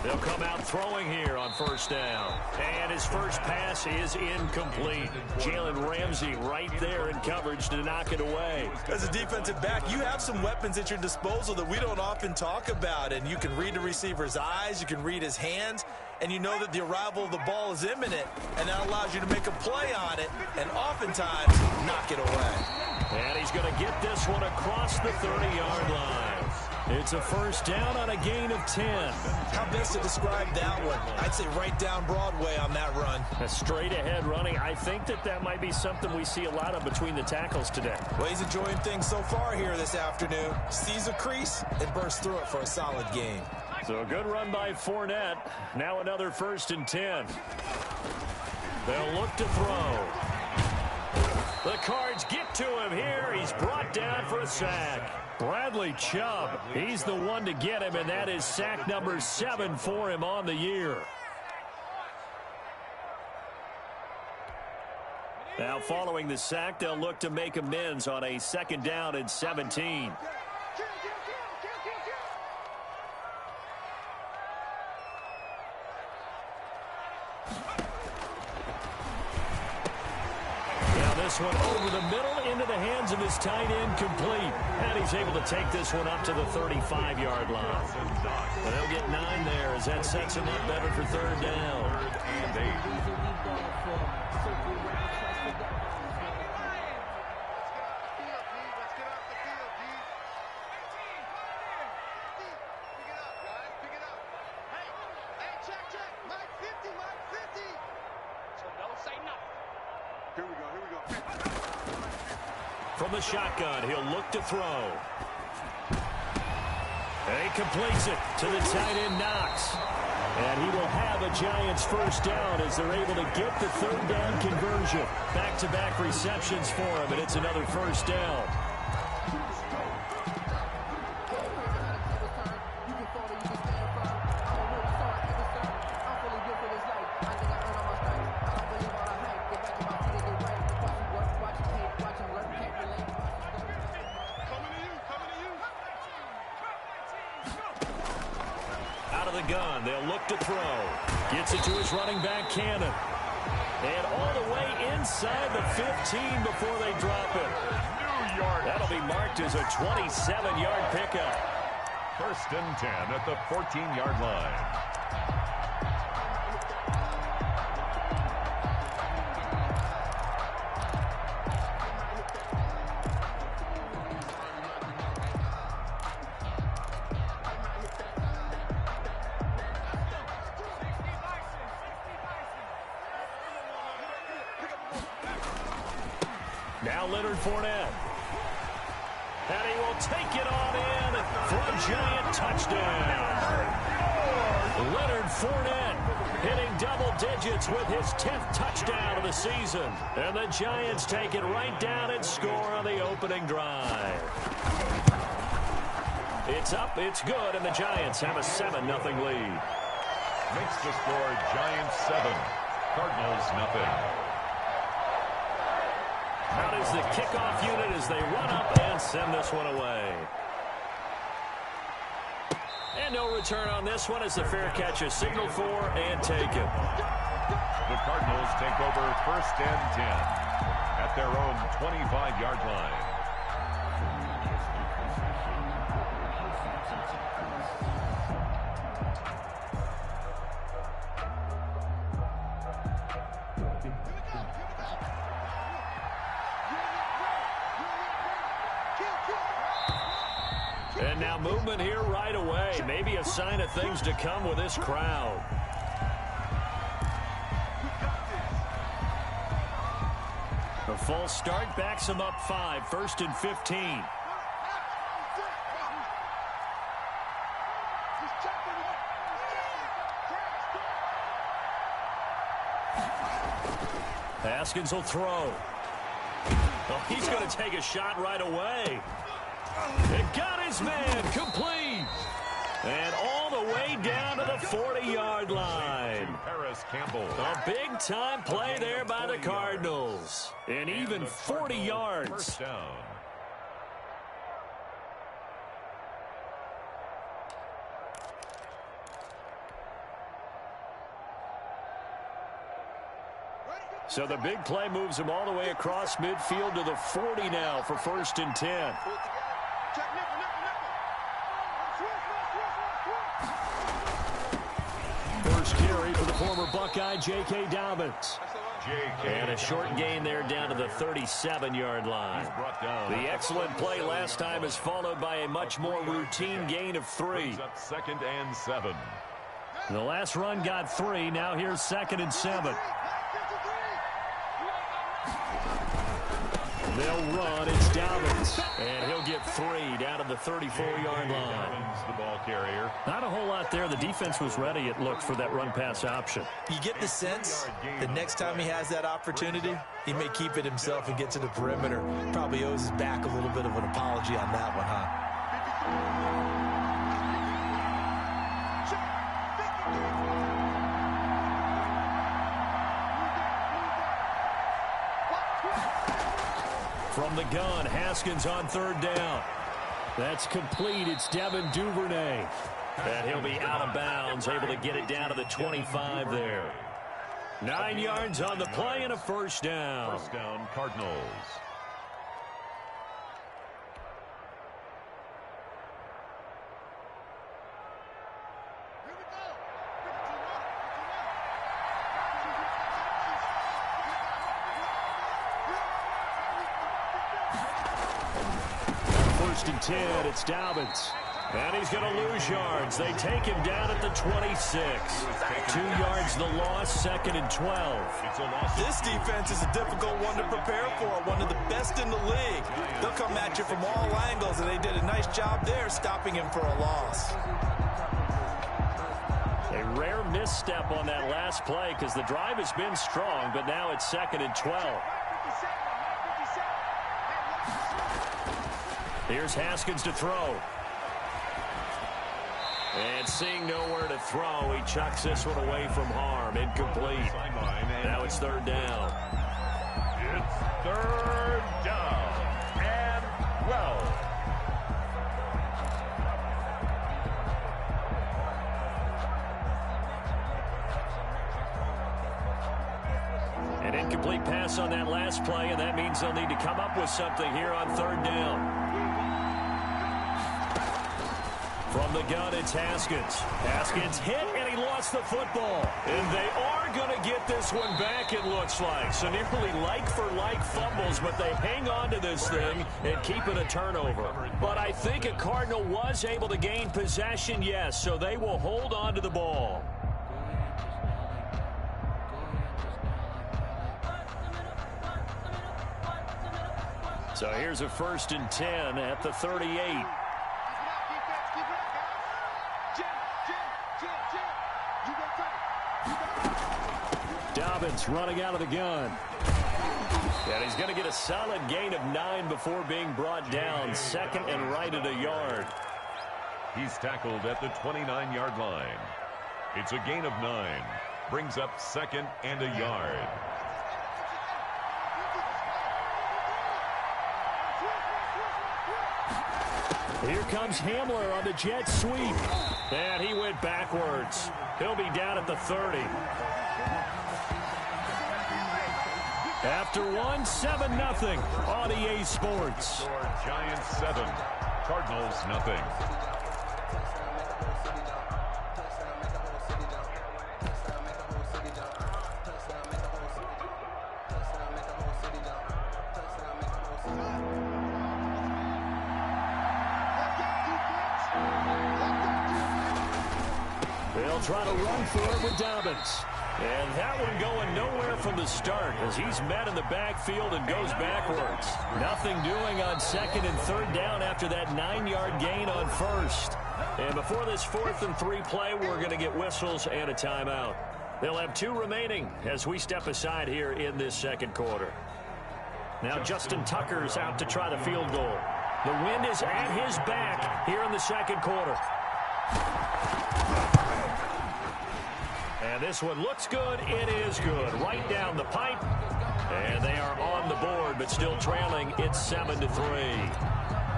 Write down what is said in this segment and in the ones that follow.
They'll come out throwing here on first down. And his first pass is incomplete. Jalen Ramsey right there in coverage to knock it away. As a defensive back, you have some weapons at your disposal that we don't often talk about. And you can read the receiver's eyes, you can read his hands, and you know that the arrival of the ball is imminent. And that allows you to make a play on it and oftentimes knock it away. And he's going to get this one across the 30-yard line. It's a first down on a gain of 10. How best to describe that one? I'd say right down Broadway on that run. A straight-ahead running. I think that might be something we see a lot of between the tackles today. Well, he's enjoying things so far here this afternoon. Sees a crease and bursts through it for a solid gain. So a good run by Fournette. Now another first and 10. They'll look to throw. The Cards get to him here. He's brought down for a sack. Bradley Chubb, he's the one to get him, and that is sack number 7 for him on the year. Now following the sack, they'll look to make amends on a second down and 17. This one over the middle into the hands of his tight end, complete. And he's able to take this one up to the 35-yard line. And they'll get 9 there as that sets him up better for third down. From the shotgun, he'll look to throw. And he completes it to the tight end, Knox. And he will have a Giants first down as they're able to get the third down conversion. Back-to-back receptions for him, and it's another first down. Gun. They'll look to throw. Gets it to his running back, Cannon. And all the way inside the 15 before they drop it. That'll be marked as a 27-yard pickup. First and 10 at the 14-yard line. Now Leonard Fournette. And he will take it on in for a Giant touchdown. Leonard Fournette hitting double digits with his 10th touchdown of the season. And the Giants take it right down and score on the opening drive. It's up, it's good, and the Giants have a 7-0 lead. Makes the score Giants 7, Cardinals nothing. Out is the kickoff unit as they run up and send this one away. And no return on this one as the fair catch is signaled for and taken. The Cardinals take over first and 10 at their own 25-yard line. And now movement here right away. Maybe a sign of things to come with this crowd. A false start backs him up 5, first and 15. Haskins will throw. Oh, he's going to take a shot right away. It got his man complete. And all the way down to the 40-yard line. Harris Campbell. A big-time play there by the Cardinals. And even 40 yards. First down. So the big play moves him all the way across midfield to the 40 now for 1st and 10. First carry for the former Buckeye, J.K. Dobbins. And a short gain there down to the 37-yard line. The excellent play last time is followed by a much more routine gain of 3. 2nd and 7. The last run got 3. Now here's 2nd and 7. They'll run. It's Dobbins. And he'll get 3 down to the 34-yard line. The ball carrier. Not a whole lot there. The defense was ready, it looked, for that run-pass option. You get the sense that next time he has that opportunity, he may keep it himself and get to the perimeter. Probably owes his back a little bit of an apology on that one, huh? From the gun, Haskins on 3rd down. That's complete. It's Devin Duvernay. And he'll be out of bounds, able to get it down to the 25 there. 9 yards on the play and a 1st down. 1st down, Cardinals. First and 10, it's Dobbins. And he's going to lose yards. They take him down at the 26. 2 yards the loss, 2nd and 12. This defense is a difficult one to prepare for, one of the best in the league. They'll come at you from all angles, and they did a nice job there stopping him for a loss. A rare misstep on that last play because the drive has been strong, but now it's 2nd and 12. Here's Haskins to throw. And seeing nowhere to throw, he chucks this one away from harm. Incomplete. Now it's 3rd down. It's 3rd down and 12. An incomplete pass on that last play, and that means they'll need to come up with something here on 3rd down. From the gun, it's Haskins. Haskins hit, and he lost the football. And they are going to get this one back, it looks like. So nearly like-for-like fumbles, but they hang on to this thing and keep it a turnover. But I think a Cardinal was able to gain possession, yes, so they will hold on to the ball. So here's a 1st and 10 at the 38. Dobbins running out of the gun. And he's going to get a solid gain of 9 before being brought down. 2nd and right at a yard. He's tackled at the 29-yard line. It's a gain of 9. Brings up 2nd and a yard. Here comes Hamler on the jet sweep. And he went backwards. He'll be down at the 30. After 1, 7-0 on EA Sports. Giants 7, Cardinals nothing. They'll try to run for it with Dobbins. And that one going nowhere from the start as he's met in the backfield and goes backwards. Nothing doing on 2nd and 3rd down after that 9-yard gain on 1st. And before this 4th and 3 play, we're going to get whistles and a timeout. They'll have 2 remaining as we step aside here in this 2nd quarter. Now Justin Tucker's out to try the field goal. The wind is at his back here in the 2nd quarter. And this one looks good. It is good. Right down the pipe. And they are on the board, but still trailing. It's 7-3.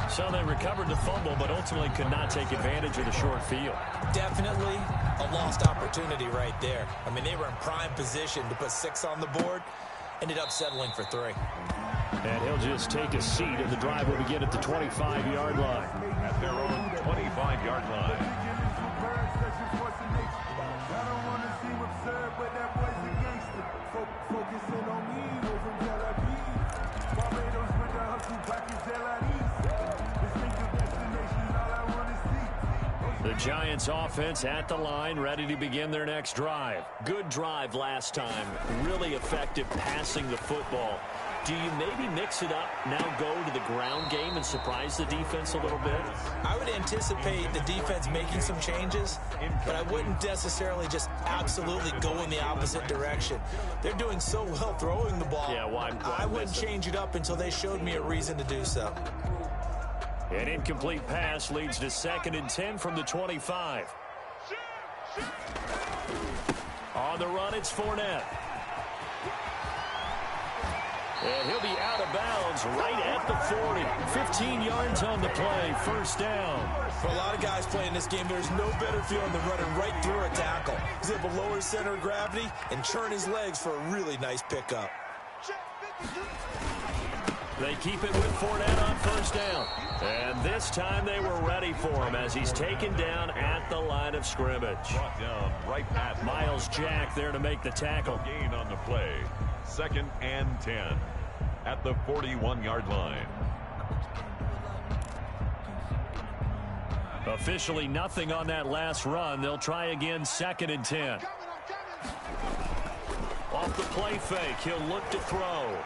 So they recovered the fumble, but ultimately could not take advantage of the short field. Definitely a lost opportunity right there. I mean, they were in prime position to put 6 on the board. ended up settling for 3. And he'll just take a seat, and the drive will begin at the 25-yard line. At their own 25-yard line. The Giants offense at the line, ready to begin their next drive. Good drive last time. Really effective passing the football. Do you maybe mix it up, now go to the ground game and surprise the defense a little bit? I would anticipate the defense making some changes, but I wouldn't necessarily just absolutely go in the opposite direction. They're doing so well throwing the ball. Yeah, why I wouldn't change it up until they showed me a reason to do so. An incomplete pass leads to 2nd and 10 from the 25. On the run, it's Fournette. And he'll be out of bounds right at the 40. 15 yards on the play, first down. For a lot of guys playing this game, there's no better feeling than running right through a tackle. He's able to lower his center of gravity and churn his legs for a really nice pickup. They keep it with Fournette on first down. And this time they were ready for him as he's taken down at the line of scrimmage. Brought down right at Miles Jack there to make the tackle. Gain on the play. 2nd and 10 at the 41-yard line. Officially nothing on that last run. They'll try again, 2nd and 10. Off the play fake, he'll look to throw.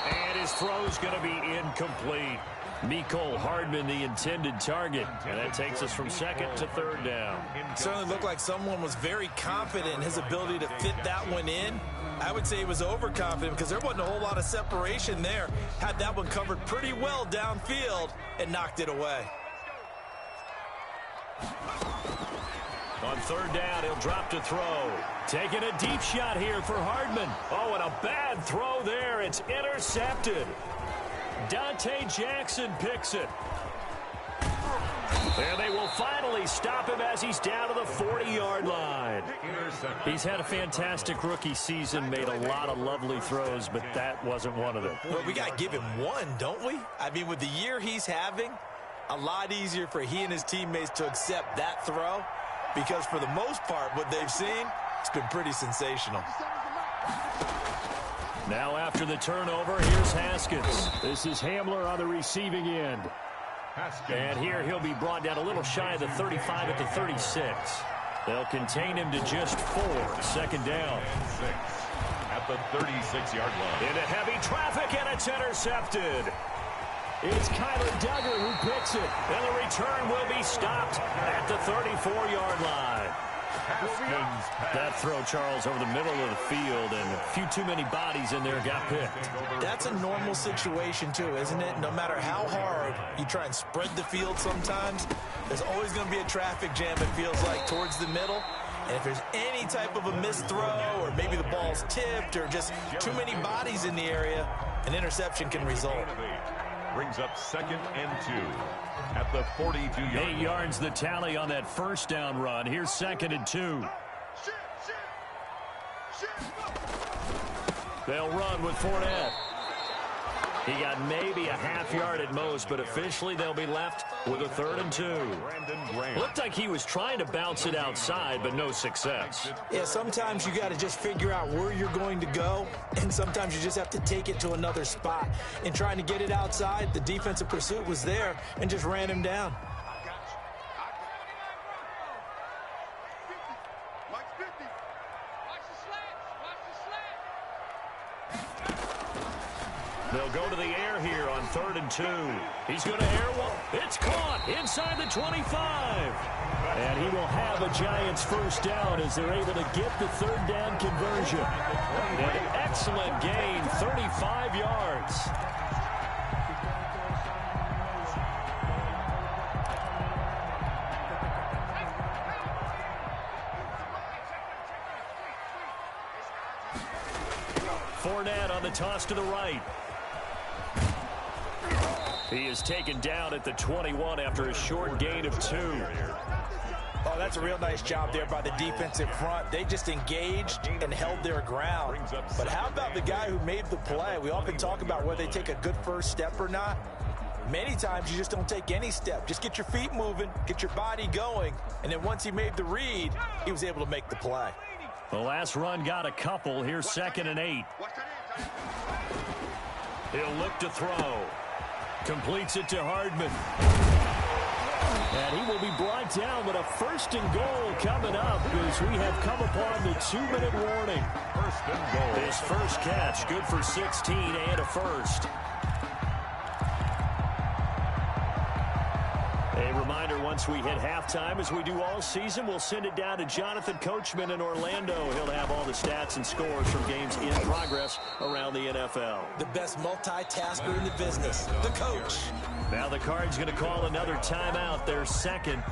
And his throw's going to be incomplete. Mecole Hardman, the intended target. And that takes us from 2nd to 3rd down. It certainly looked like someone was very confident in his ability to fit that one in. I would say he was overconfident because there wasn't a whole lot of separation there. Had that one covered pretty well downfield and knocked it away. On 3rd down, he'll drop to throw. Taking a deep shot here for Hardman. Oh, and a bad throw there. It's intercepted. Dante Jackson picks it. And they will finally stop him as he's down to the 40-yard line. He's had a fantastic rookie season, made a lot of lovely throws, but that wasn't one of them. Well, we got to give him one, don't we? I mean, with the year he's having, a lot easier for he and his teammates to accept that throw because for the most part, what they've seen, it's been pretty sensational. Now after the turnover, here's Haskins. This is Hamler on the receiving end. And here he'll be brought down a little shy of the 35 at the 36. They'll contain him to just 4. 2nd down. 6 at the 36-yard line. Into heavy traffic, and it's intercepted. It's Kyler Duggar who picks it. And the return will be stopped at the 34-yard line. That throw, Charles, over the middle of the field, and a few too many bodies in there got picked. That's a normal situation, too, isn't it? No matter how hard you try and spread the field sometimes, there's always going to be a traffic jam, it feels like, towards the middle. And if there's any type of a missed throw or maybe the ball's tipped or just too many bodies in the area, an interception can result. Brings up 2nd and 2 at the 42-yard line. 8 yards the tally on that first down run. Here's 2nd and 2. They'll run with Fournette. He got maybe a half yard at most, but officially they'll be left with a 3rd and 2. Looked like he was trying to bounce it outside, but no success. Yeah, sometimes you got to just figure out where you're going to go, and sometimes you just have to take it to another spot. In trying to get it outside, the defensive pursuit was there and just ran him down. They'll go to the air here on 3rd and 2. He's going to air one. It's caught inside the 25. And he will have a Giants first down as they're able to get the 3rd down conversion. An excellent gain, 35 yards. Fournette on the toss to the right. He is taken down at the 21 after a short gain of 2. Oh, that's a real nice job there by the defensive front. They just engaged and held their ground. But how about the guy who made the play? We often talk about whether they take a good first step or not. Many times you just don't take any step. Just get your feet moving, get your body going, and then once he made the read, he was able to make the play. The last run got a couple. Here's 2nd and 8. He'll look to throw. Completes it to Hardman. And he will be brought down with a 1st and goal coming up as we have come upon the 2-minute warning. 1st and goal. His first catch, good for 16 and a first. A reminder, once we hit halftime, as we do all season, we'll send it down to Jonathan Coachman in Orlando. He'll have all the stats and scores from games in progress around the NFL. The best multitasker in the business, the coach. Now the Cards going to call another timeout, their 2nd.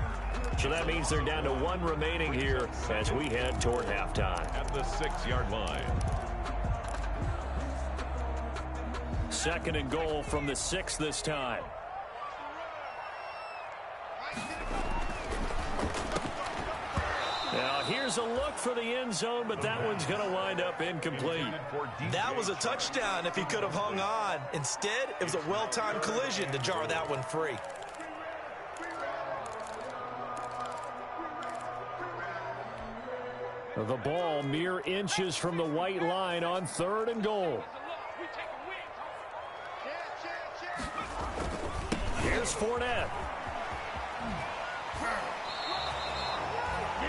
So that means they're down to 1 remaining here as we head toward halftime. At the 6-yard line. 2nd and goal from the 6 this time. Now here's a look for the end zone, but that one's going to wind up incomplete. That was a touchdown if he could have hung on. Instead, it was a well-timed collision to jar that one free. The ball mere inches from the white line on 3rd and goal. Here's Fournette.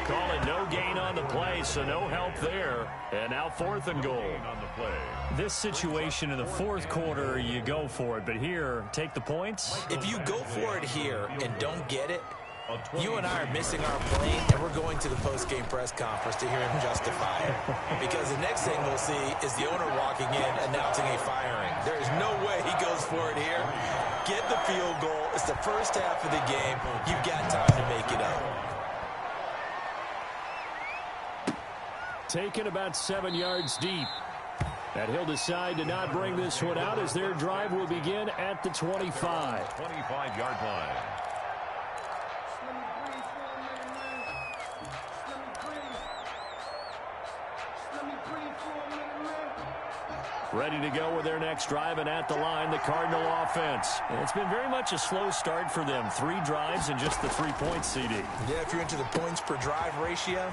Call it no gain on the play, so no help there. And now 4th and goal. This situation in the 4th quarter, you go for it. But here, take the points. If you go for it here and don't get it, you and I are missing our plane, and we're going to the post-game press conference to hear him justify it. Because the next thing we'll see is the owner walking in announcing a firing. There is no way he goes for it here. Get the field goal. It's the first half of the game. You've got time to make it up. Taken about 7 yards deep. And he'll decide to not bring this one out as their drive will begin at the 25. 25-yard line. Ready to go with their next drive, and at the line, the Cardinal offense. And it's been very much a slow start for them. 3 drives and just the 3 points, CD. Yeah, if you're into the points per drive ratio,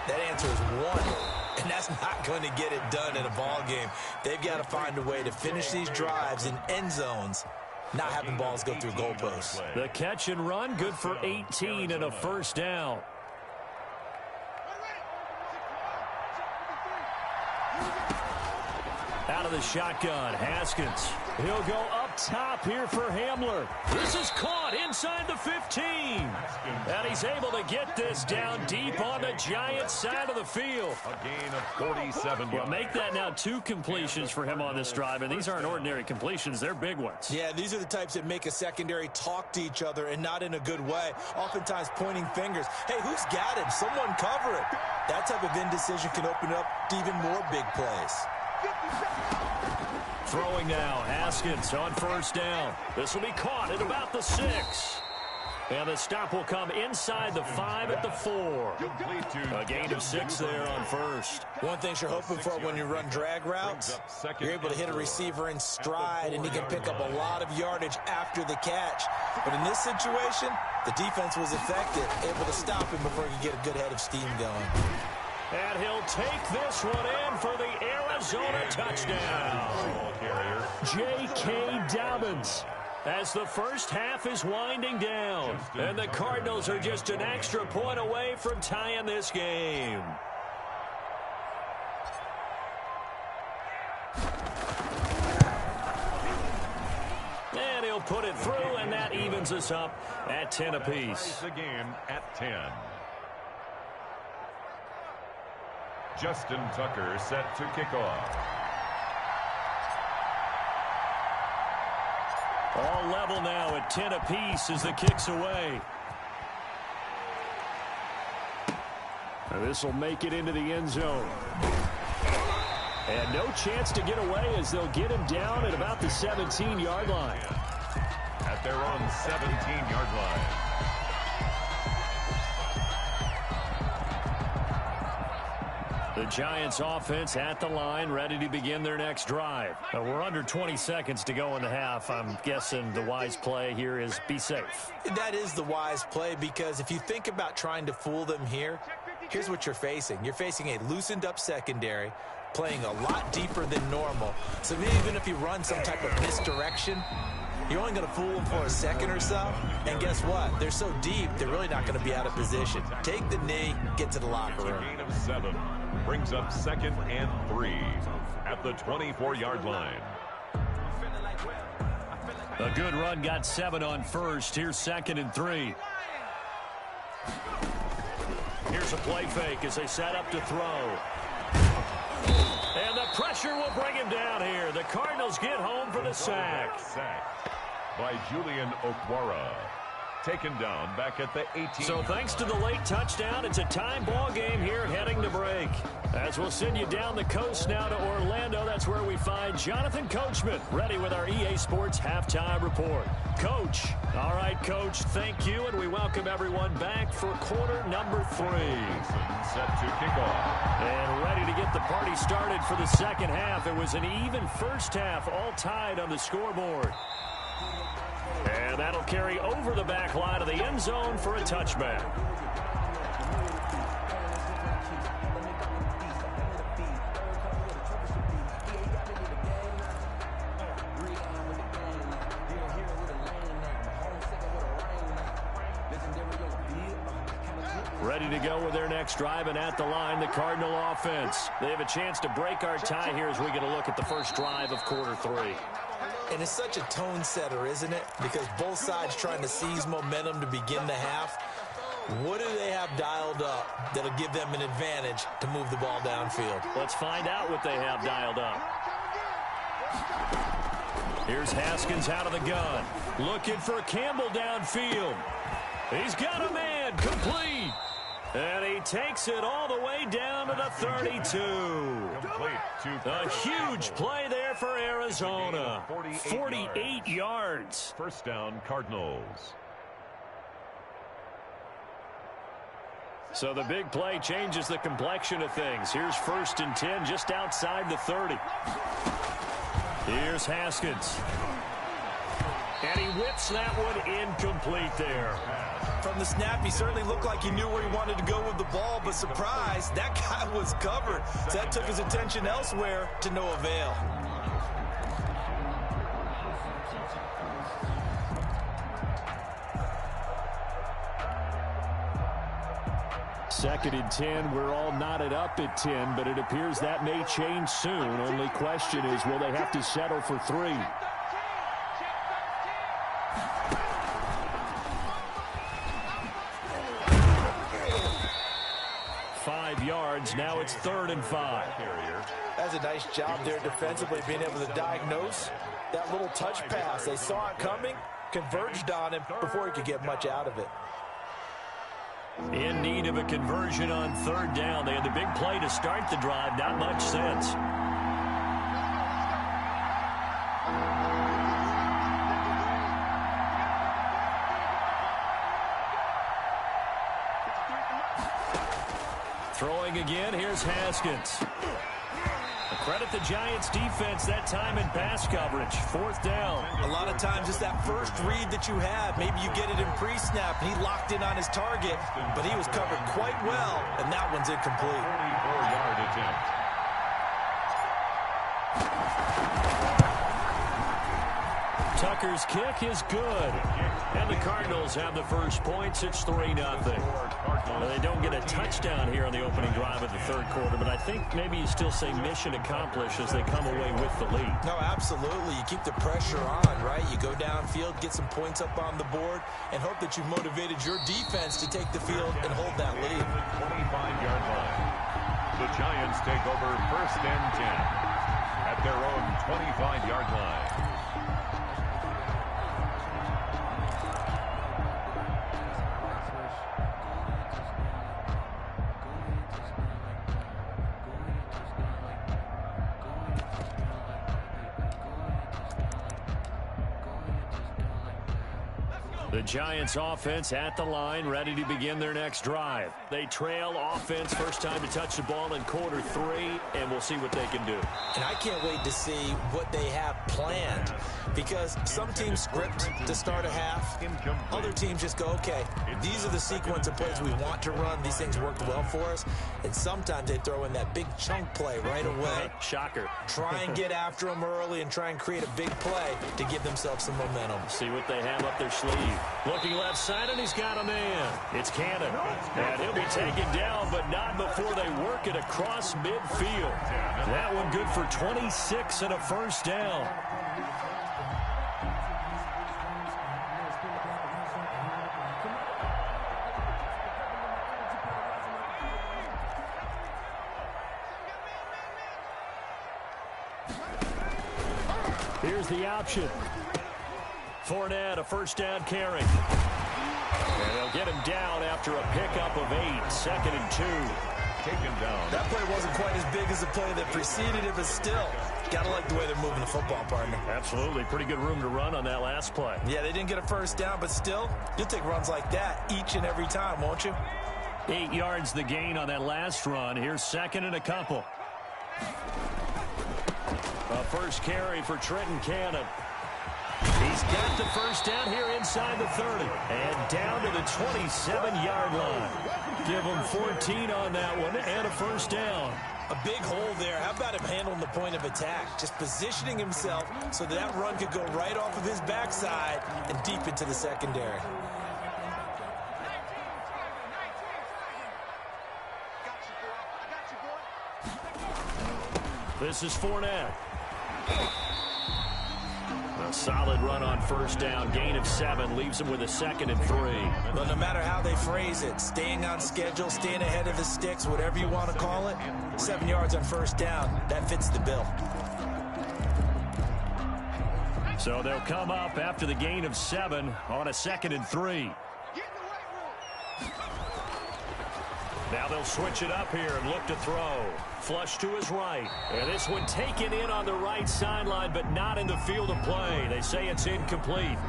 that answer is 1. And that's not going to get it done in a ball game. They've got to find a way to finish these drives in end zones, not having balls go through goalposts. The catch and run, good for 18 and a 1st down. Out of the shotgun, Haskins. He'll go up top here for Hamler. This is caught inside the 15. And he's able to get this down deep on the Giants side of the field. A gain of 47 yards. Well, make that now 2 completions for him on this drive, and these aren't ordinary completions. They're big ones. Yeah, these are the types that make a secondary talk to each other and not in a good way. Oftentimes pointing fingers. Hey, who's got him? Someone cover it. That type of indecision can open up to even more big plays. Throwing now, Haskins on 1st down. This will be caught at about the 6. And the stop will come inside the 5 at the 4. A gain of 6 there on 1st. One thing you're hoping for when you run drag routes, you're able to hit a receiver in stride, and he can pick up a lot of yardage after the catch. But in this situation, the defense was effective, able to stop him before he could get a good head of steam going. And he'll take this one in for the Arizona touchdown. J.K. Dobbins, as the first half is winding down. And the Cardinals are just an extra point away from tying this game. And he'll put it through, and that evens us up at 10 apiece. The game at 10. Justin Tucker set to kick off. All level now at 10 apiece as the kick's away. This will make it into the end zone. And no chance to get away as they'll get him down at about the 17-yard line. At their own 17-yard line. The Giants offense at the line, ready to begin their next drive. We're under 20 seconds to go in the half. I'm guessing the wise play here is be safe. That is the wise play, because if you think about trying to fool them here, here's what you're facing. You're facing a loosened up secondary, playing a lot deeper than normal. So even if you run some type of misdirection, you're only going to fool them for a second or so. And guess what? They're so deep, they're really not going to be out of position. Take the knee, get to the locker room. Gain of 7 brings up 2nd and 3 at the 24-yard line. A good run got 7 on first. Here's 2nd and 3. Here's a play fake as they set up to throw. And the pressure will bring him down here. The Cardinals get home for the sack. By Julian Okwara. Taken down back at the 18. So thanks to the late touchdown, it's a time ball game here heading to break. As we'll send you down the coast now to Orlando, that's where we find Jonathan Coachman, ready with our EA Sports halftime report. Coach. All right, Coach, thank you, and we welcome everyone back for quarter number 3. Set to kick off. And ready to get the party started for the second half. It was an even first half, all tied on the scoreboard. And that'll carry over the back line of the end zone for a touchback. Ready to go with their next drive, and at the line, the Cardinal offense. They have a chance to break our tie here as we get a look at the first drive of quarter 3. And it's such a tone setter, isn't it? Because both sides trying to seize momentum to begin the half. What do they have dialed up that'll give them an advantage to move the ball downfield? Let's find out what they have dialed up. Here's Haskins out of the gun. Looking for Campbell downfield. He's got a man, complete. And he takes it all the way down to the 32. A huge play there for Arizona. 48 yards. First down, Cardinals. So the big play changes the complexion of things. Here's 1st and 10 just outside the 30. Here's Haskins. And he whips that one incomplete there. From the snap, he certainly looked like he knew where he wanted to go with the ball, but surprise, that guy was covered. So that took his attention elsewhere to no avail. Second and 10, we're all knotted up at 10, but it appears that may change soon. Only question is, will they have to settle for 3? 5 yards. Now it's 3rd and 5. That's a nice job there defensively, being able to diagnose that little touch pass. They saw it coming, converged on him before he could get much out of it. In need of a conversion on 3rd down. They had the big play to start the drive. Not much sense. Throwing again, here's Haskins. Credit the Giants defense that time in pass coverage. 4th down. A lot of times it's that first read that you have. Maybe you get it in pre-snap, and he locked in on his target, but he was covered quite well, and that one's incomplete. 44-yard attempt. Tucker's kick is good. And the Cardinals have the first points. It's 3-0. They don't get a touchdown here on the opening drive of the 3rd quarter, but I think maybe you still say mission accomplished as they come away with the lead. No, absolutely. You keep the pressure on, right? You go downfield, get some points up on the board, and hope that you've motivated your defense to take the field and hold that lead. 25-yard line. The Giants take over 1st and 10 at their own 25-yard line. The Giants offense at the line, ready to begin their next drive. They trail offense, first time to touch the ball in quarter 3, and we'll see what they can do. And I can't wait to see what they have planned, because some teams script to start a half. Other teams just go, okay, these are the sequence of plays we want to run. These things worked well for us. And sometimes they throw in that big chunk play right away. Shocker. Try and get after them early and try and create a big play to give themselves some momentum. See what they have up their sleeve. Looking left side, and he's got a man. It's Cannon. And he'll be taken down, but not before they work it across midfield. That one good for 26 and a first down. Here's the option. Fournette, a first down carry. And they'll get him down after a pickup of 8, 2nd and 2. Taken down. That play wasn't quite as big as the play that preceded it, but still, got to like the way they're moving the football, partner. Absolutely. Pretty good room to run on that last play. Yeah, they didn't get a first down, but still, you'll take runs like that each and every time, won't you? 8 yards the gain on that last run. Here's 2nd and a couple. A first carry for Trenton Cannon. He's got the first down here inside the 30. And down to the 27-yard line. Give him 14 on that one and a first down. A big hole there. How about him handling the point of attack? Just positioning himself so that run could go right off of his backside and deep into the secondary. This is Fournette. A solid run on first down. Gain of 7 leaves him with a 2nd and 3. But no matter how they phrase it, staying on schedule, staying ahead of the sticks, whatever you want to call it, 7 yards on first down, that fits the bill. So they'll come up after the gain of 7 on a 2nd and 3. Now they'll switch it up here and look to throw. Flush to his right. And this one taken in on the right sideline, but not in the field of play. They say it's incomplete.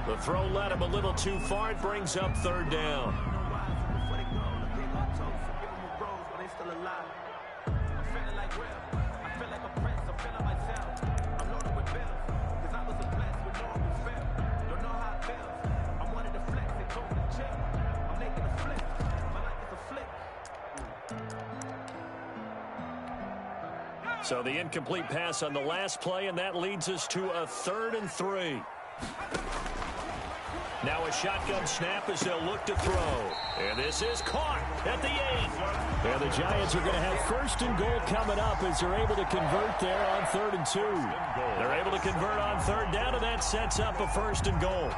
The throw led him a little too far. It brings up 3rd down. So the incomplete pass on the last play, and that leads us to a 3rd and 3. Now a shotgun snap as they'll look to throw. And this is caught at the 8. And the Giants are going to have 1st and goal coming up as they're able to convert there on 3rd and 2. They're able to convert on 3rd down, and that sets up a 1st and goal.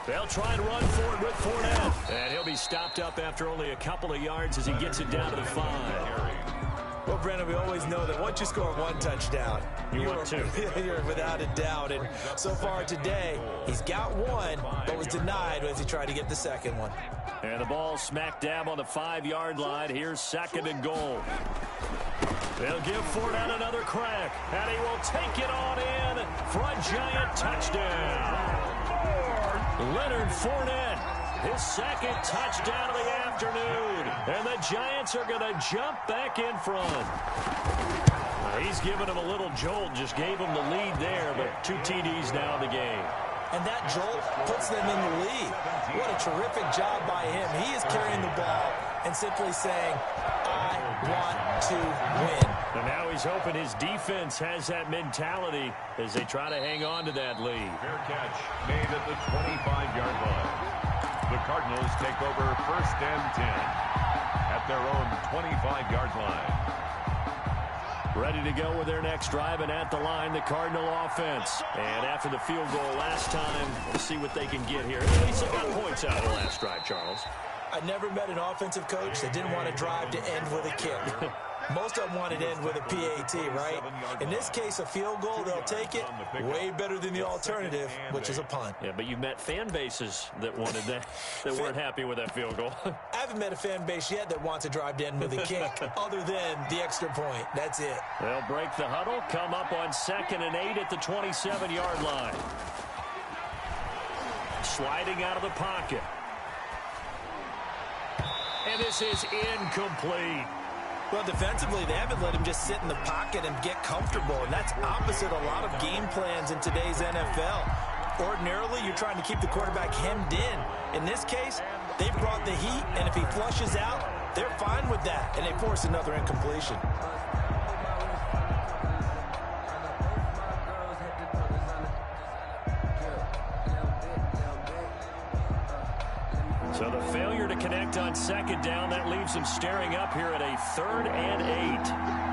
They'll try and run for it with Fournette. And he'll be stopped up after only a couple of yards as he gets it down to the 5. Well, Brandon, we always know that once you score 1 touchdown, you're without a doubt. And so far today, he's got 1, but was denied as he tried to get the 2nd one. And the ball smack dab on the 5-yard line. Here's 2nd and goal. They'll give Fournette another crack, and he will take it on in for a Giant touchdown. Leonard Fournette, his 2nd touchdown of the afternoon. And the Giants are going to jump back in front. He's giving him a little jolt, just gave him the lead there, but 2 TDs now in the game. And that jolt puts them in the lead. What a terrific job by him. He is carrying the ball and simply saying, I want to win. And now he's hoping his defense has that mentality as they try to hang on to that lead. Fair catch made at the 25-yard line. The Cardinals take over 1st and 10 at their own 25-yard line. Ready to go with their next drive, and at the line, the Cardinal offense. And after the field goal last time, we'll see what they can get here. At least they got points out of the last drive, Charles. I never met an offensive coach that didn't want to drive to end with a kick. Most of them want it in with a PAT, right? In this case, a field goal, they'll take it way better than the alternative, which is a punt. Yeah, but you've met fan bases that wanted that, that weren't happy with that field goal. I haven't met a fan base yet that wants to drive in with a kick other than the extra point. That's it. They'll break the huddle, come up on 2nd and 8 at the 27-yard line. Sliding out of the pocket. And this is incomplete. Well, defensively, they haven't let him just sit in the pocket and get comfortable, and that's opposite a lot of game plans in today's NFL. Ordinarily, you're trying to keep the quarterback hemmed in. In this case, they brought the heat, and if he flushes out, they're fine with that, and they force another incompletion. So the failure to connect on 2nd down, that leaves him staring up here at a 3rd and 8.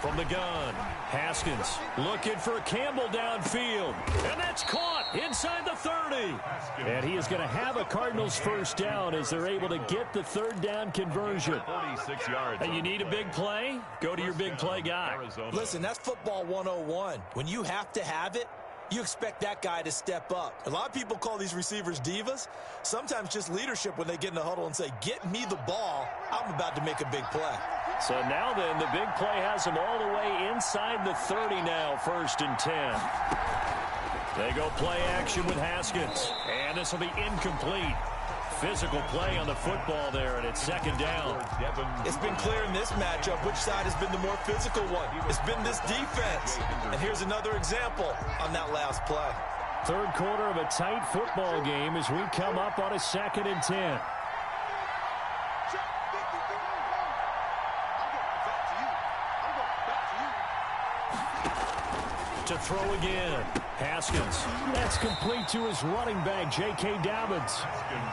From the gun, Haskins looking for Campbell downfield. And that's caught inside the 30. And he is going to have a Cardinals first down as they're able to get the 3rd down conversion. 46 yards. And you need a big play? Go to your big play guy. Listen, that's football 101. When you have to have it, you expect that guy to step up. A lot of people call these receivers divas. Sometimes just leadership when they get in the huddle and say, get me the ball. I'm about to make a big play. So now then, the big play has him all the way inside the 30 now, 1st and 10. They go play action with Haskins. And this will be incomplete. Physical play on the football there, and it's 2nd down. It's been clear in this matchup which side has been the more physical one. It's been this defense. And here's another example on that last play. 3rd quarter of a tight football game as we come up on a 2nd and 10. To throw again. Haskins. That's complete to his running back, J.K. Dobbins.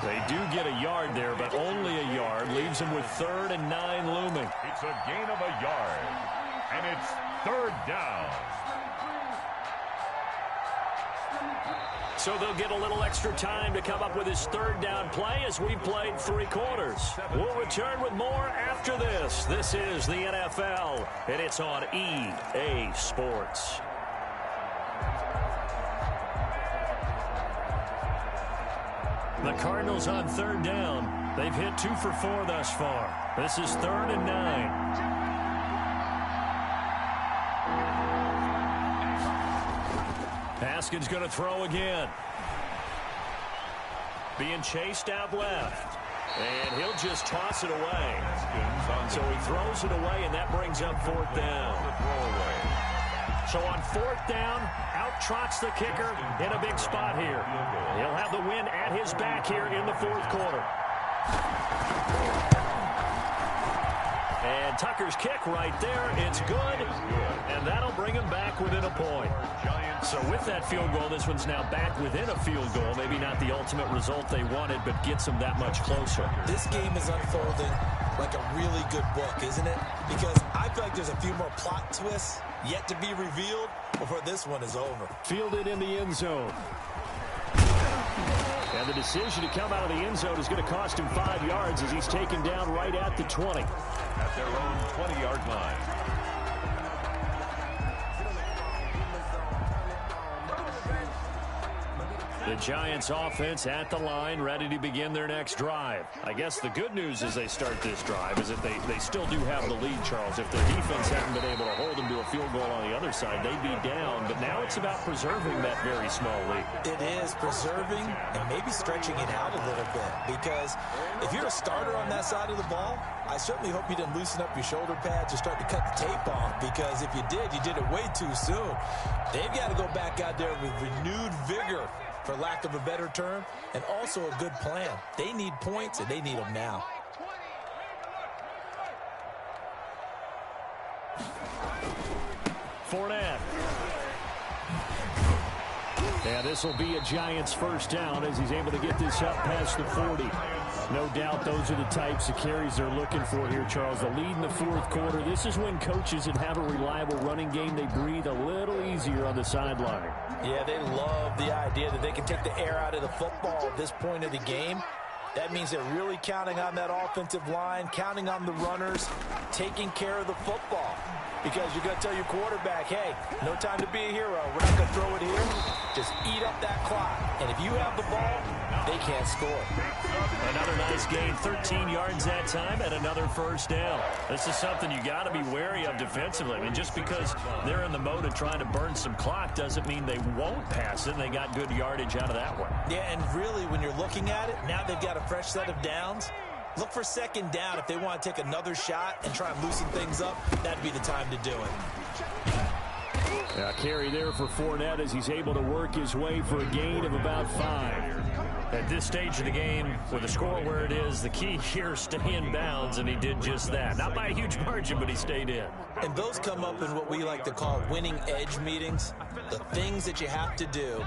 They do get a yard there, but only a yard. Leaves him with 3rd and 9 looming. It's a gain of a yard. And it's 3rd down. So they'll get a little extra time to come up with his 3rd down play as we played 3 quarters. We'll return with more after this. This is the NFL, and it's on EA Sports. The Cardinals on 3rd down. They've hit 2 for 4 thus far. This is 3rd and 9. Haskins going to throw again. Being chased out left. And he'll just toss it away. So he throws it away, and that brings up 4th down. So on 4th down, out trots the kicker in a big spot here. He'll have the win at his back here in the 4th quarter. And Tucker's kick right there. It's good. And that'll bring him back within a point. So with that field goal, this one's now back within a field goal. Maybe not the ultimate result they wanted, but gets them that much closer. This game is unfolding like a really good book, isn't it? Because I feel like there's a few more plot twists yet to be revealed before this one is over. Fielded in the end zone. And the decision to come out of the end zone is going to cost him 5 yards as he's taken down right at the 20. At their own 20-yard line. The Giants offense at the line, ready to begin their next drive. I guess the good news as they start this drive is that they still do have the lead, Charles. If their defense hadn't been able to hold them to a field goal on the other side, they'd be down. But now it's about preserving that very small lead. It is preserving and maybe stretching it out a little bit. Because if you're a starter on that side of the ball, I certainly hope you didn't loosen up your shoulder pads or start to cut the tape off. Because if you did it way too soon. They've got to go back out there with renewed vigor, for lack of a better term, and also a good plan. They need points, and they need them now. Fournette. And this will be a Giants first down as he's able to get this up past the 40. No doubt those are the types of carries they're looking for here, Charles. The lead in the 4th quarter. This is when coaches that have a reliable running game, they breathe a little easier on the sideline. Yeah, they love the idea that they can take the air out of the football at this point of the game. That means they're really counting on that offensive line, counting on the runners, taking care of the football. Because you're going to tell your quarterback, hey, no time to be a hero. We're not going to throw it here. Just eat up that clock. And if you have the ball, they can't score. Another nice gain, 13 yards that time, and another first down. This is something you got to be wary of defensively. I mean, just because they're in the mode of trying to burn some clock doesn't mean they won't pass it. They got good yardage out of that one. Yeah, and really, when you're looking at it, now they've got a fresh set of downs. Look for second down if they want to take another shot and try and loosen things up. That'd be the time to do it. Carry there for Fournette as he's able to work his way for a gain of about 5. At this stage of the game, with the score where it is, the key here is stay in bounds, and he did just that. Not by a huge margin, but he stayed in. And those come up in what we like to call winning edge meetings. The things that you have to do.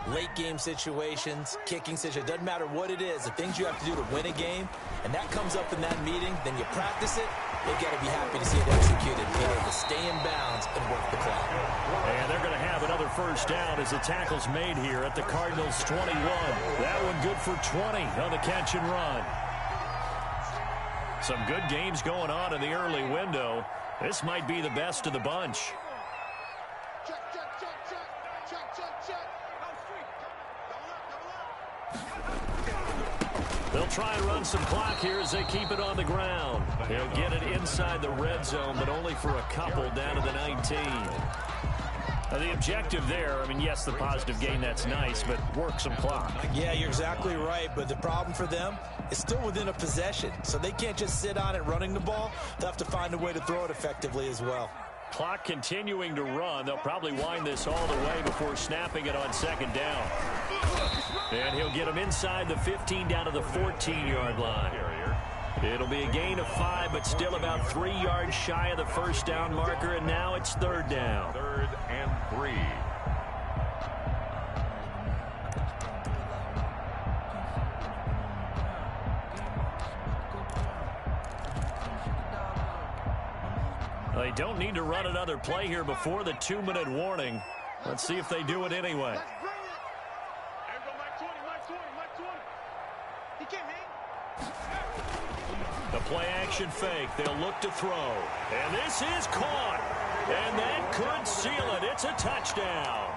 Late game situations, kicking situations, doesn't matter what it is, the things you have to do to win a game, and that comes up in that meeting, then you practice it, they've got to be happy to see it executed, being able to stay in bounds and work the clock. And they're going to have another first down as the tackle's made here at the Cardinals' 21. That one good for 20 on the catch and run. Some good games going on in the early window. This might be the best of the bunch. They'll try and run some clock here as they keep it on the ground. He'll get it inside the red zone, but only for a couple down to the 19. Now the objective there, I mean, yes, the positive gain, that's nice, but work some clock. Yeah, you're exactly right, but the problem for them is still within a possession, so they can't just sit on it running the ball. They'll have to find a way to throw it effectively as well. Clock continuing to run. They'll probably wind this all the way before snapping it on second down. And he'll get him inside the 15 down to the 14-yard line. It'll be a gain of 5, but still about 3 yards shy of the first down marker, and now it's third down. 3rd and 3. They don't need to run another play here before the 2-minute warning. Let's see if they do it anyway. The play action fake. They'll look to throw. And this is caught. And that could seal it. It's a touchdown.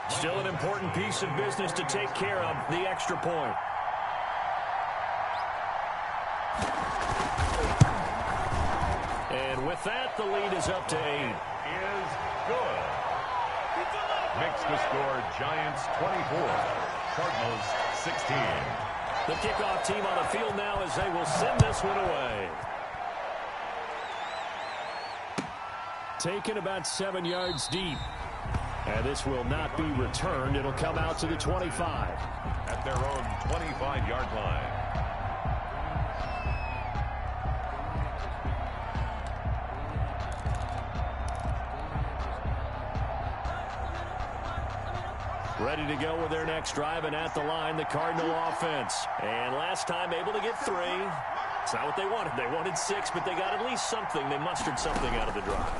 Still an important piece of business to take care of, the extra point. And with that, the lead is up to 8. Is good. Makes the score Giants 24, Cardinals 16. The kickoff team on the field now as they will send this one away. Taken about 7 yards deep. And this will not be returned. It'll come out to the 25. At their own 25-yard line. Ready to go with their next drive, and at the line, the Cardinal offense. And last time able to get 3. It's not what they wanted. They wanted 6, but they got at least something. They mustered something out of the drive.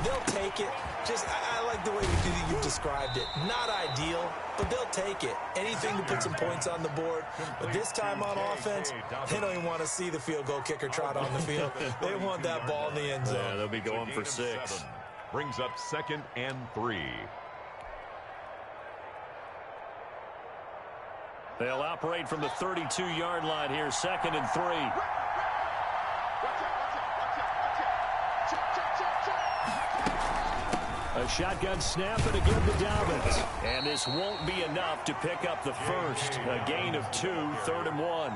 They'll take it. Just, I like the way you've described it. Not ideal, but they'll take it. Anything to put some points on the board. But this time on offense, they don't even want to see the field goal kicker trot on the field. They want that ball in the end zone. Yeah, they'll be going for 6. Brings up 2nd and 3. They'll operate from the 32-yard line here, 2nd and 3. A shotgun snap, and again to Dobbins. And this won't be enough to pick up the first. A gain of 2, 3rd and 1.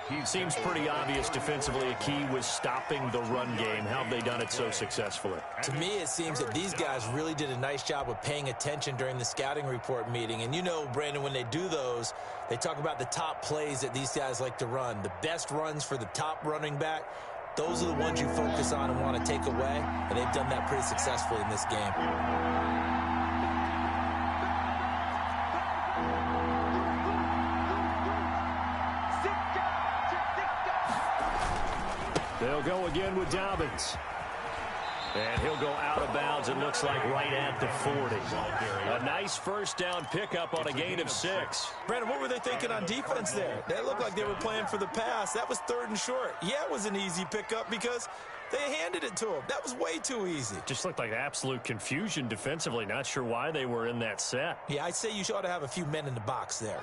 He seems pretty obvious defensively. A key was stopping the run game. How have they done it so successfully? To me, it seems that these guys really did a nice job of paying attention during the scouting report meeting. And you know, Brandon, when they do those, they talk about the top plays that these guys like to run. The best runs for the top running back. Those are the ones you focus on and want to take away. And they've done that pretty successfully in this game. They'll go again with Dobbins. And he'll go out of bounds, it looks like, right at the 40. A nice first down pickup on a gain of 6. Brandon, what were they thinking on defense there? They looked like they were playing for the pass. That was 3rd and short. Yeah, it was an easy pickup because they handed it to him. That was way too easy. Just looked like absolute confusion defensively. Not sure why they were in that set. Yeah, I'd say you ought to have a few men in the box there.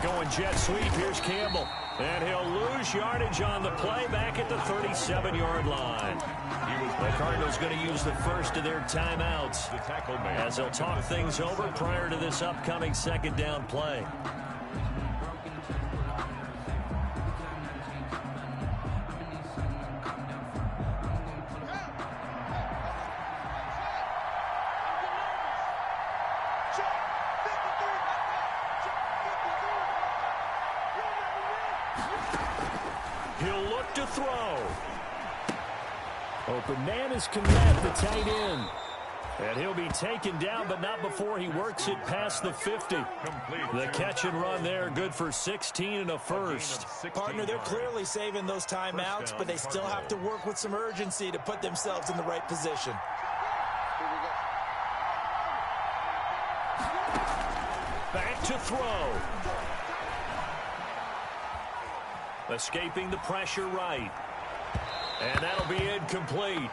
Going jet sweep, here's Campbell. And he'll lose yardage on the play back at the 37-yard line. The Cardinals going to use the first of their timeouts as they'll talk things over prior to this upcoming 2nd down play. He'll look to throw. Open man is Kmet, the tight end. And he'll be taken down, but not before he works it past the 50. The catch and run there, good for 16 and a first. Partner, they're clearly saving those timeouts, but they still have to work with some urgency to put themselves in the right position. Back to throw. Escaping the pressure right. And that'll be incomplete.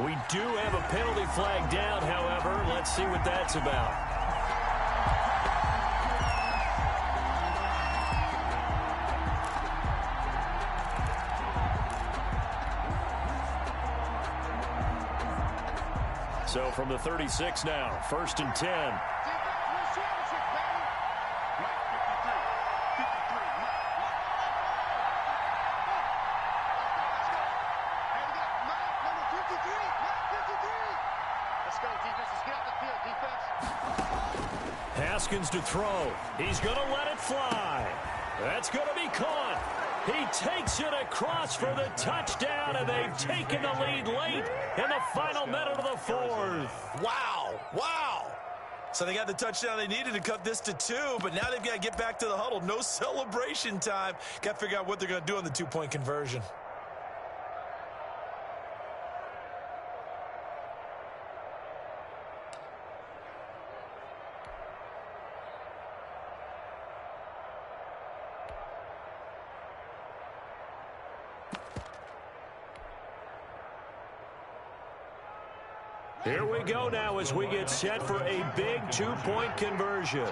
We do have a penalty flag down, however. Let's see what that's about. So from the 36 now, 1st and 10. Haskins to throw. He's going to let it fly. That's going to be caught. He takes it across for the touchdown, and they've taken the lead late in the final minute of the 4th. Wow. Wow. So they got the touchdown they needed to cut this to 2, but now they've got to get back to the huddle. No celebration time. Got to figure out what they're going to do on the 2-point conversion. Here we go now as we get set for a big 2-point conversion.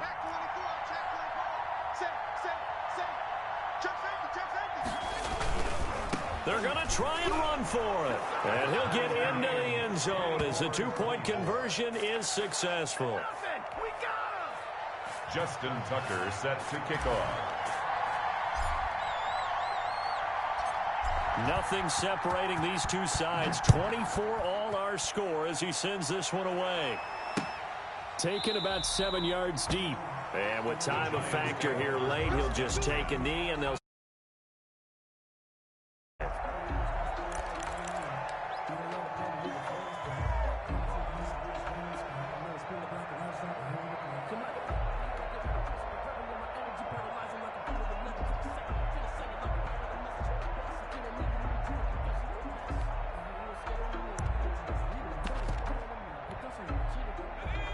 They're going to try and run for it. And he'll get into the end zone as the 2-point conversion is successful. Justin Tucker set to kick off. Nothing separating these two sides. 24 all our score as he sends this one away. Taken about 7 yards deep. And with time a factor here late, he'll just take a knee and they'll...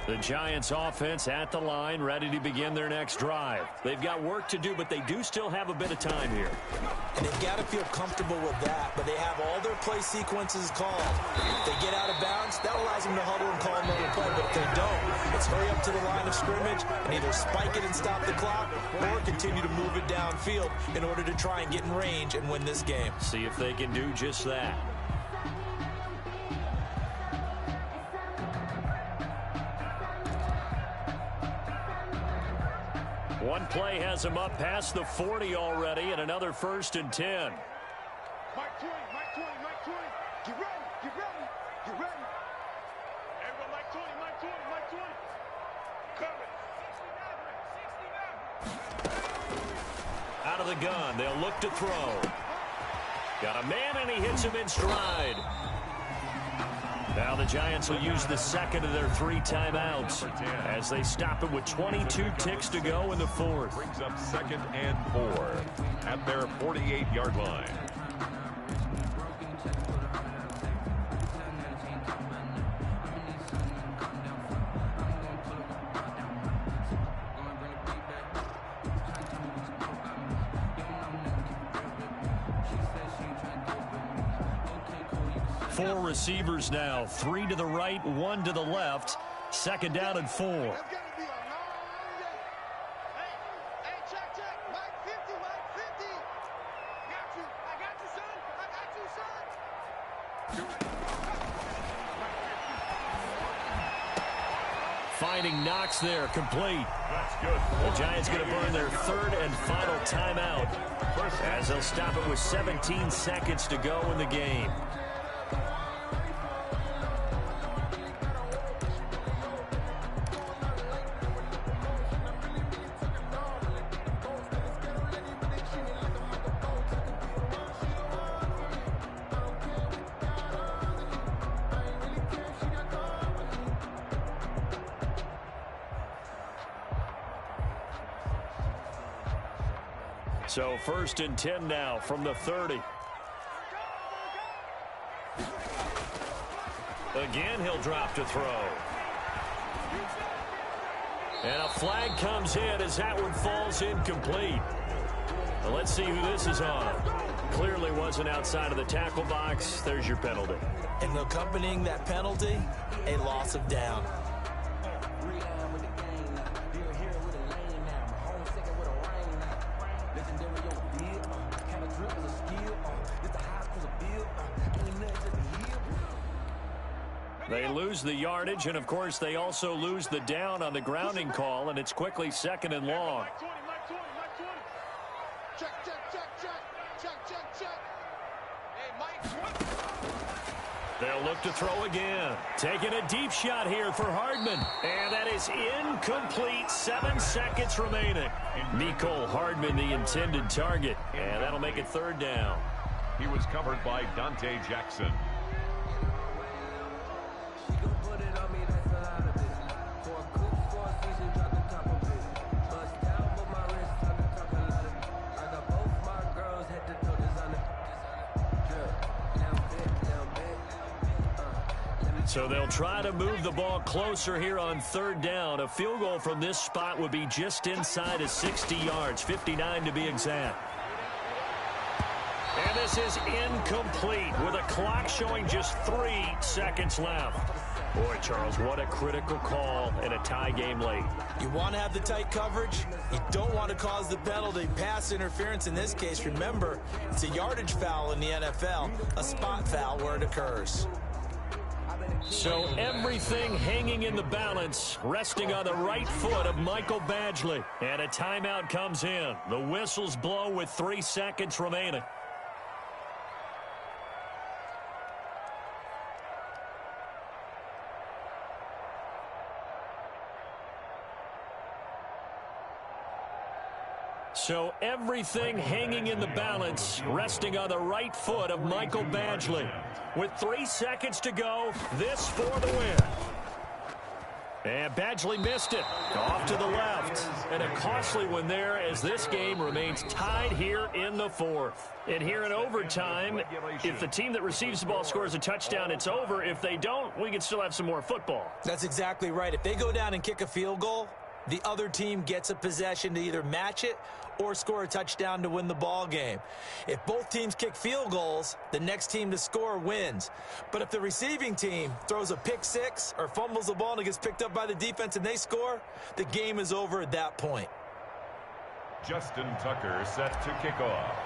The Giants offense at the line, ready to begin their next drive. They've got work to do, but they do still have a bit of time here. And they've got to feel comfortable with that, but they have all their play sequences called. If they get out of bounds, that allows them to huddle and call another play, but if they don't, it's hurry up to the line of scrimmage and either spike it and stop the clock or continue to move it downfield in order to try and get in range and win this game. See if they can do just that. One play has him up past the 40 already, and another 1st and 10. Mike 20, Mike 20, Mike 20. Get ready, get ready, get ready. Everyone, Mike 20, Mike 20, Mike 20. Coming. Out of the gun, they'll look to throw. Got a man, and he hits him in stride. Now the Giants will use the second of their 3 timeouts as they stop it with 22 ticks to go in the fourth. Brings up 2nd and 4 at their 48-yard line. Four receivers now, 3 to the right, 1 to the left. 2nd down and 4. Hey, check, check. Mike 50, Mike 50. Got you. I got you, son. I got you, son. Finding Knox there, complete. That's good. The Giants going to burn their 3rd and final timeout as they'll stop it with 17 seconds to go in the game. So 1st and 10 now from the 30. Again, he'll drop to throw. And a flag comes in as that one falls incomplete. Well, let's see who this is on. Clearly wasn't outside of the tackle box. There's your penalty. And accompanying that penalty, a loss of down. They lose the yardage, and, of course, they also lose the down on the grounding call, and it's quickly 2nd and long. Mike 20, Mike 20, Mike 20. Check, check, check, check. Check, check, check. Hey, Mike 20. They'll look to throw again. Taking a deep shot here for Hardman. And that is incomplete. 7 seconds remaining. Mecole Hardman, the intended target. And that'll make it 3rd down. He was covered by Dante Jackson. So they'll try to move the ball closer here on 3rd down. A field goal from this spot would be just inside of 60 yards, 59 to be exact. And this is incomplete with a clock showing just 3 seconds left. Boy, Charles, what a critical call in a tie game late. You want to have the tight coverage. You don't want to cause the penalty. Pass interference in this case. Remember, it's a yardage foul in the NFL, a spot foul where it occurs. So everything hanging in the balance, resting on the right foot of Michael Badgley. And a timeout comes in. The whistles blow with 3 seconds remaining. So everything hanging in the balance, resting on the right foot of Michael Badgley. With 3 seconds to go, this for the win. And Badgley missed it. Off to the left. And a costly one there as this game remains tied here in the 4th. And here in overtime, if the team that receives the ball scores a touchdown, it's over. If they don't, we can still have some more football. That's exactly right. If they go down and kick a field goal, the other team gets a possession to either match it or score a touchdown to win the ball game. If both teams kick field goals, the next team to score wins. But if the receiving team throws a pick six or fumbles the ball and it gets picked up by the defense and they score, the game is over at that point. Justin Tucker set to kick off.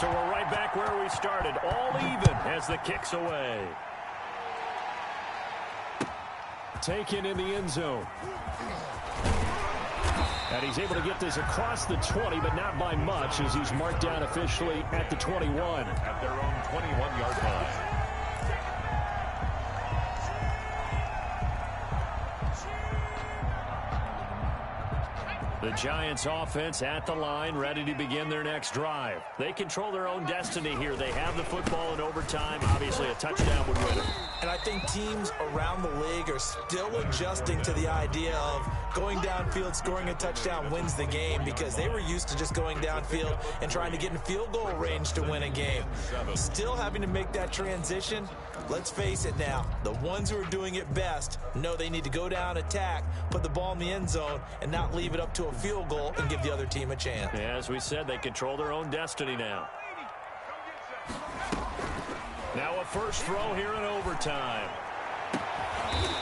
So we're right back where we started, all even as the kick's away. Taken in the end zone. And he's able to get this across the 20, but not by much, as he's marked down officially at the 21. At their own 21-yard line. The Giants offense at the line, ready to begin their next drive. They control their own destiny here. They have the football in overtime. Obviously, a touchdown would win it. And I think teams around the league are still adjusting to the idea of going downfield, scoring a touchdown wins the game, because they were used to just going downfield and trying to get in field goal range to win a game. Still having to make that transition. Let's face it now, the ones who are doing it best know they need to go down, attack, put the ball in the end zone, and not leave it up to a field goal and give the other team a chance. Yeah, as we said, they control their own destiny now. Now a first throw here in overtime.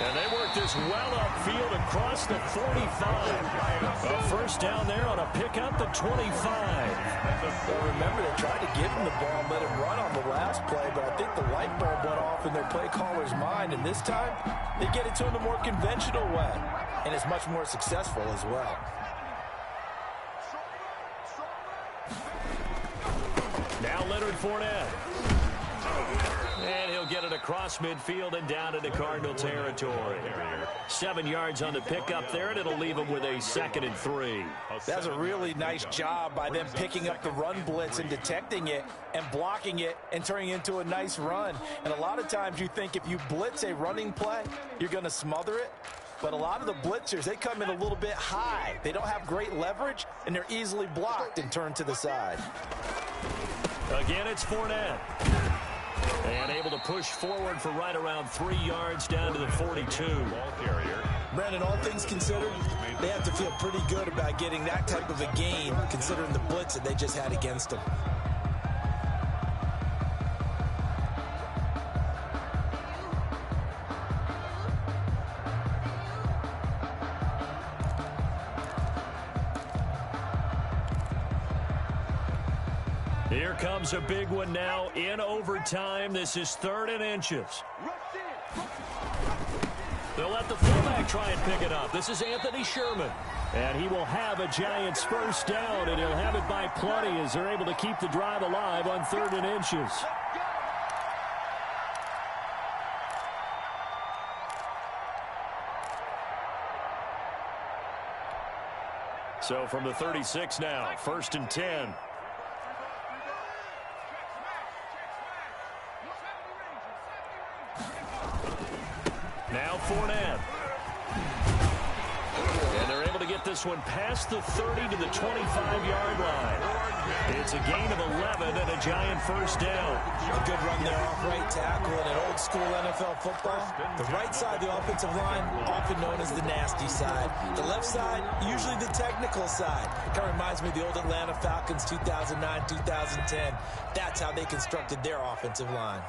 And they work this well upfield across the 45. A first down there on a pickup at 25. Well, remember, they tried to give him the ball and let him run on the last play, but I think the light bulb went off in their play caller's mind, and this time they get it to him the more conventional way, and it's much more successful as well. Now Leonard Fournette. And he'll get it across midfield and down into Cardinal territory. 7 yards on the pickup there, and it'll leave him with a 2nd and 3. That's a really nice job by them picking up the run blitz and detecting it and blocking it and turning it into a nice run. And a lot of times you think if you blitz a running play, you're going to smother it. But a lot of the blitzers, they come in a little bit high. They don't have great leverage, and they're easily blocked and turned to the side. Again, it's Fournette. And able to push forward for right around 3 yards down to the 42. Brandon, all things considered, they have to feel pretty good about getting that type of a gain, considering the blitz that they just had against them. Here comes a big one now in overtime. This is 3rd and inches. They'll let the fullback try and pick it up. This is Anthony Sherman. And he will have a Giants first down, and he'll have it by plenty as they're able to keep the drive alive on 3rd and inches. So from the 36 now, 1st and 10. Now Fournette. And they're able to get this one past the 30 to the 25-yard line. It's a gain of 11 and a Giant first down. A good run there off right tackle in an old-school NFL football. The right side of the offensive line, often known as the nasty side. The left side, usually the technical side. It kind of reminds me of the old Atlanta Falcons 2009-2010. That's how they constructed their offensive line.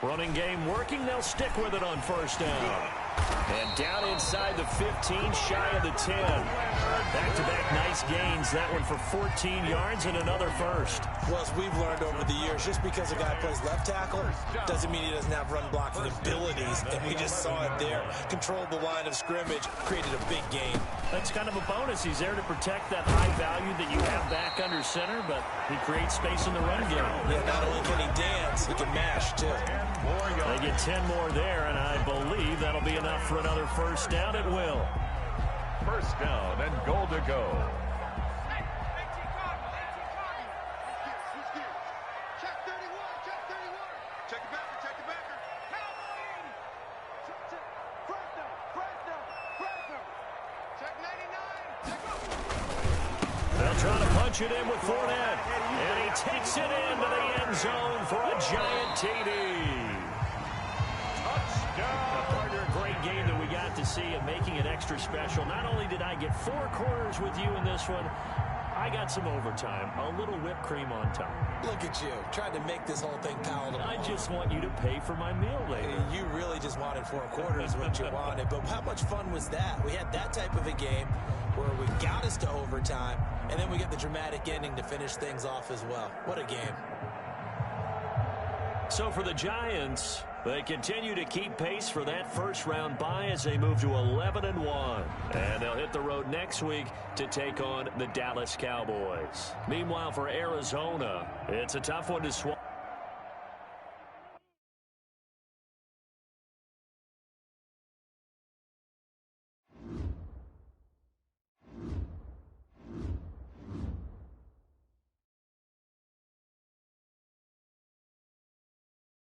Running game working. They'll stick with it on first down. And down inside the 15, shy of the 10. Back-to-back nice gains. That one for 14 yards and another first. Well, as we've learned over the years, just because a guy plays left tackle doesn't mean he doesn't have run blocking abilities. And we just saw it there. Controlled the line of scrimmage, created a big gain. That's kind of a bonus. He's there to protect that high value that you have back under center, but he creates space in the run game. Yeah, not only can he dance, he can mash, too. They get 10 more there, and I believe that'll be enough for another first down. It will. First down and goal to go. Check 31, check 31. Check the backer, check the backer. First down, first down, first down. Check 99, check up. They'll try to punch it in with Fournette, and he takes it into the end zone for a Giant TD. Partner, great game that we got to see and making it extra special. Not only did I get 4 quarters with you in this one, I got some overtime, a little whipped cream on top. Look at you, trying to make this whole thing palatable. I just want you to pay for my meal later. You really just wanted 4 quarters, what you wanted. But how much fun was that? We had that type of a game where we got us to overtime, and then we get the dramatic ending to finish things off as well. What a game. So for the Giants, they continue to keep pace for that first-round bye as they move to 11-1. And they'll hit the road next week to take on the Dallas Cowboys. Meanwhile, for Arizona, it's a tough one to swallow.